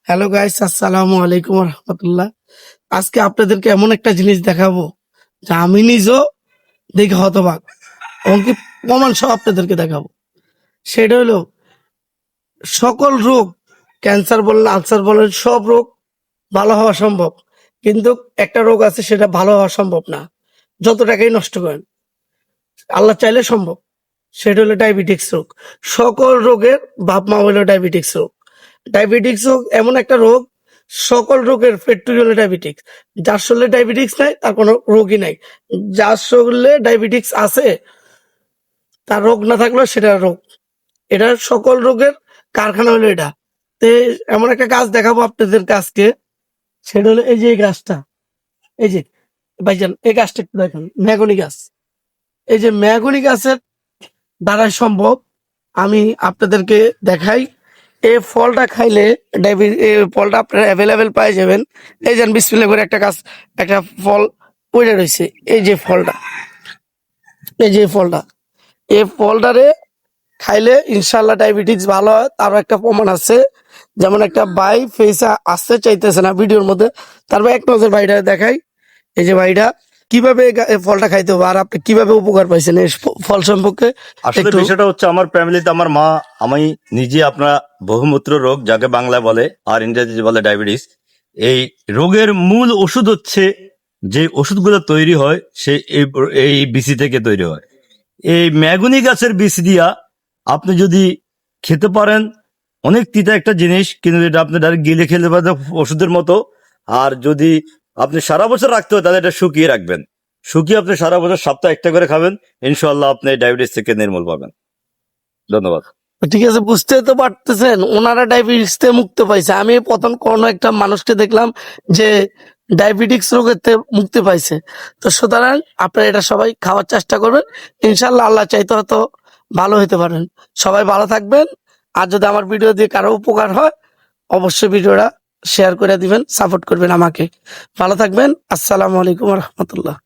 Hello guys, আসসালামু আলাইকুম রহমতুল্লাহ। আজকে আপনাদেরকে এমন একটা জিনিস দেখাবো যা আমি নিজেও দেখে হতবাক, এমনকি প্রমাণ সহ আপনাদেরকে দেখাবো। সেটা হলো সকল রোগ, ক্যান্সার বলেন, আলসার বলেন, সব রোগ ভালো হওয়া সম্ভব, কিন্তু একটা রোগ আছে সেটা ভালো হওয়া সম্ভব না। যত টাকাই নষ্ট করেন, আল্লাহ চাইলে সম্ভব। সেটা হলো ডায়াবেটিক্স রোগ। সকল রোগের বাপ মা হলো ডায়াবেটিক্স রোগ। ডায়াবেটিক্স রোগ এমন একটা রোগ, সকল রোগের পেট্রোল হলো ডায়াবেটিক্স। যার শরীরে ডায়াবেটিক্স নাই তার কোনো রোগই নাই। যার শরীরে ডায়াবেটিক্স আছে তার রোগ না থাকলেও সেটা রোগ। এটা সকল রোগের কারখানা হলো এটা। তে এমন একটা গাছ দেখাবো আপনাদের কাছকে, সেটা হলো এই যে এই গাছটা। এই যে ভাইজান, এই গাছটা একটু দেখেন, মেহগনি গাছ। এই যে মেহগনি গাছের দ্বারাই সম্ভব। আমি আপনাদেরকে দেখাই। এই ফলটা খাইলে এই ফলটা আপনারা অ্যাভেলেবেল পাই যাবেন। এই যেন বিসমিল্লাহ করে একটা গাছ, একটা ফল পড়ে রয়েছে। এই যে ফলটা, এই যে ফলটা, এই ফলটারে খাইলে ইনশাল্লাহ ডায়াবেটিস ভালো হয়। তারও একটা প্রমাণ আছে। যেমন একটা ভাই ফেসে আসতে চাইতেছে না ভিডিওর মধ্যে, তারপর এক নজর ভাইটা দেখাই। এই যে ভাইটা কিভাবে এই ফলটা খাইতে হবে আর আপনি কিভাবে উপকার পাইছেন এই ফল সম্পর্কে আসলে একটু। বিষয়টা হচ্ছে আমার ফ্যামিলিতে আমার মা, আমি নিজে আপনার বহুমূত্র রোগ যাকে বাংলায় বলে আর ইংরেজিতে বলে ডায়াবেটিস। এই রোগের মূল ওষুধ হচ্ছে, যে ওষুধগুলো তৈরি হয় সে এই বিচি থেকে তৈরি হয়। এই মেগুনি গাছের বীজ দিয়া আপনি যদি খেতে পারেন, অনেক তিতা একটা জিনিস, কিন্তু এটা আপনি ডাইরেক্ট গিলে খেতে পারেন ওষুধের মতো। আর যদি আপনি সারা বছর রাখতে হয় তাহলে এটা শুকিয়ে রাখবেন, শুকিয়ে আপনি সারা বছর সপ্তাহে একটা করে খাবেন, ইনশাল্লাহ আপনি ডায়াবেটিস থেকে নির্মূল পাবেন। ধন্যবাদ। ঠিক আছে, বুঝতে তো পারতেছেন ওনারা ডায়াবেটিস থেকে মুক্তি পাইছে। আমি প্রথম কোনো একটা মানুষকে দেখলাম যে ডায়াবেটিক্স রোগের থেকে মুক্তি পাইছে। তো সুতরাং আপনারা এটা সবাই খাওয়ার চেষ্টা করবেন, ইনশাল্লাহ আল্লাহ চাইতে হয়তো ভালো হতে পারেন। সবাই ভালো থাকবেন। আর যদি আমার ভিডিও দিয়ে কারো উপকার হয় অবশ্যই ভিডিওটা শেয়ার করে দিবেন, সাপোর্ট করবেন আমাকে। ভালো থাকবেন। আসসালামু আলাইকুম রহমতুল্লাহ।